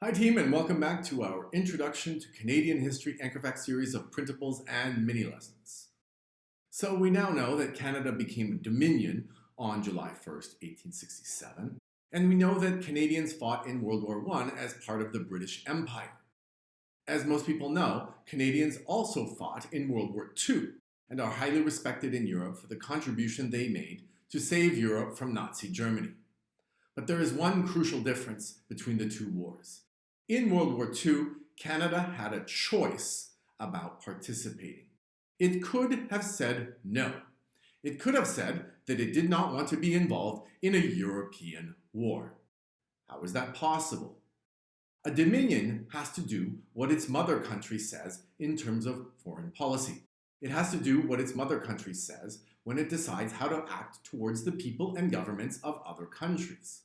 Hi team, and welcome back to our Introduction to Canadian History Anchor Fact series of printables and mini lessons. So we now know that Canada became a Dominion on July 1st, 1867, and we know that Canadians fought in World War I as part of the British Empire. As most people know, Canadians also fought in World War II and are highly respected in Europe for the contribution they made to save Europe from Nazi Germany. But there is one crucial difference between the two wars. In World War II, Canada had a choice about participating. It could have said no. It could have said that it did not want to be involved in a European war. How is that possible? A dominion has to do what its mother country says in terms of foreign policy. It has to do what its mother country says when it decides how to act towards the people and governments of other countries.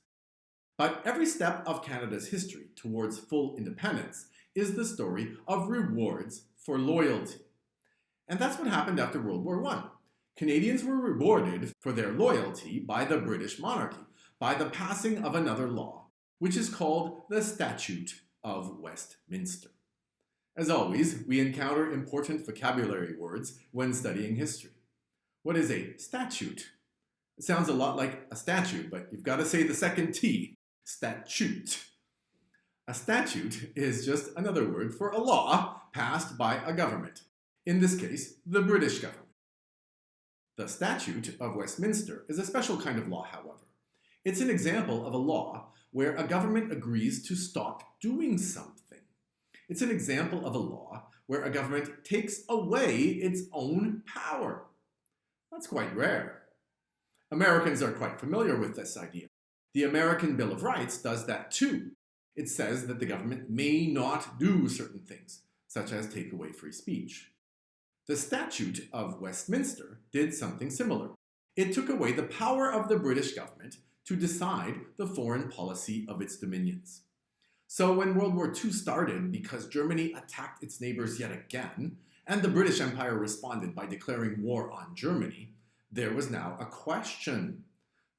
But every step of Canada's history towards full independence is the story of rewards for loyalty. And that's what happened after World War I. Canadians were rewarded for their loyalty by the British monarchy, by the passing of another law, which is called the Statute of Westminster. As always, we encounter important vocabulary words when studying history. What is a statute? It sounds a lot like a statue, but you've got to say the second T. Statute. A statute is just another word for a law passed by a government, in this case, the British government. The Statute of Westminster is a special kind of law, however. It's an example of a law where a government agrees to stop doing something. It's an example of a law where a government takes away its own power. That's quite rare. Americans are quite familiar with this idea. The American Bill of Rights does that too. It says that the government may not do certain things, such as take away free speech. The Statute of Westminster did something similar. It took away the power of the British government to decide the foreign policy of its dominions. So when World War II started, because Germany attacked its neighbors yet again, and the British Empire responded by declaring war on Germany, there was now a question.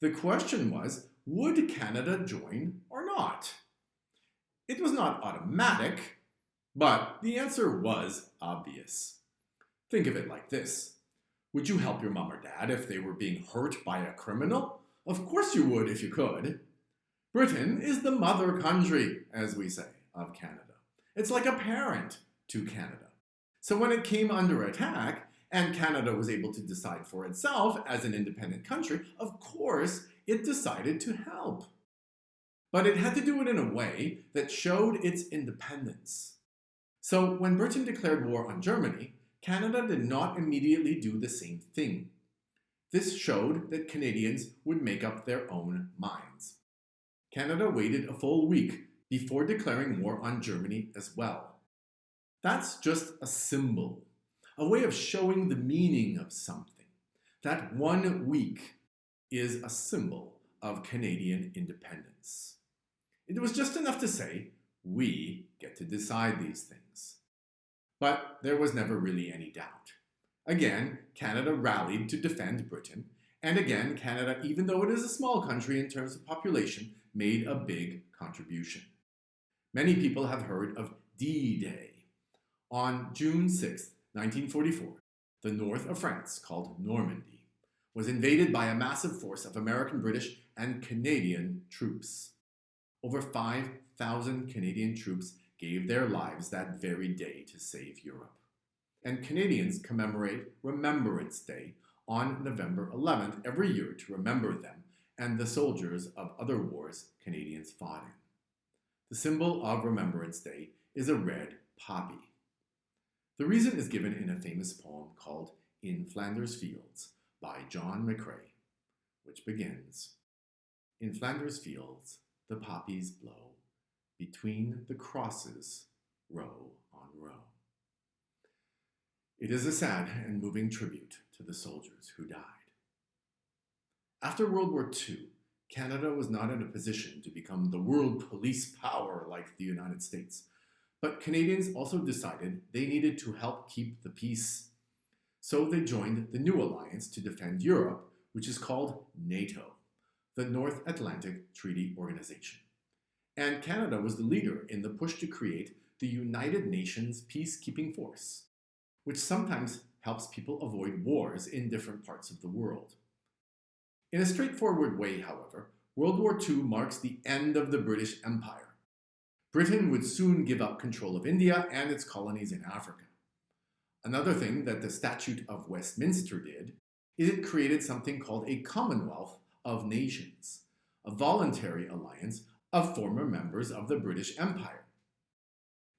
The question was, would Canada join or not? It was not automatic, but the answer was obvious. Think of it like this. Would you help your mom or dad if they were being hurt by a criminal? Of course you would if you could. Britain is the mother country, as we say, of Canada. It's like a parent to Canada. So when it came under attack, and Canada was able to decide for itself as an independent country, of course, it decided to help. But it had to do it in a way that showed its independence. So when Britain declared war on Germany, Canada did not immediately do the same thing. This showed that Canadians would make up their own minds. Canada waited a full week before declaring war on Germany as well. That's just a symbol, a way of showing the meaning of something. That 1 week is a symbol of Canadian independence. It was just enough to say, we get to decide these things. But there was never really any doubt. Again, Canada rallied to defend Britain, and again, Canada, even though it is a small country in terms of population, made a big contribution. Many people have heard of D-Day. On June 6, 1944, the north of France, called Normandy, was invaded by a massive force of American, British, and Canadian troops. Over 5,000 Canadian troops gave their lives that very day to save Europe. And Canadians commemorate Remembrance Day on November 11th every year to remember them and the soldiers of other wars Canadians fought in. The symbol of Remembrance Day is a red poppy. The reason is given in a famous poem called In Flanders Fields by John McCrae, which begins, In Flanders fields the poppies blow, between the crosses, row on row. It is a sad and moving tribute to the soldiers who died. After World War II, Canada was not in a position to become the world police power like the United States, but Canadians also decided they needed to help keep the peace. So they joined the new alliance to defend Europe, which is called NATO, the North Atlantic Treaty Organization. and Canada was the leader in the push to create the United Nations Peacekeeping Force, which sometimes helps people avoid wars in different parts of the world. In a straightforward way, however, World War II marks the end of the British Empire. Britain would soon give up control of India and its colonies in Africa. Another thing that the Statute of Westminster did is it created something called a Commonwealth of Nations, a voluntary alliance of former members of the British Empire.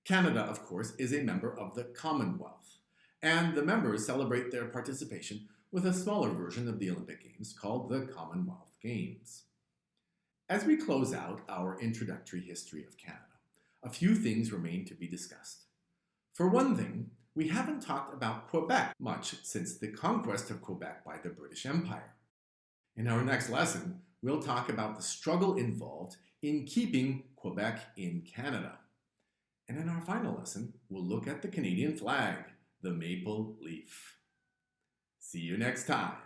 Canada, of course, is a member of the Commonwealth, and the members celebrate their participation with a smaller version of the Olympic Games called the Commonwealth Games. As we close out our introductory history of Canada, a few things remain to be discussed. For one thing, we haven't talked about Quebec much since the conquest of Quebec by the British Empire. In our next lesson, we'll talk about the struggle involved in keeping Quebec in Canada. And in our final lesson, we'll look at the Canadian flag, the maple leaf. See you next time.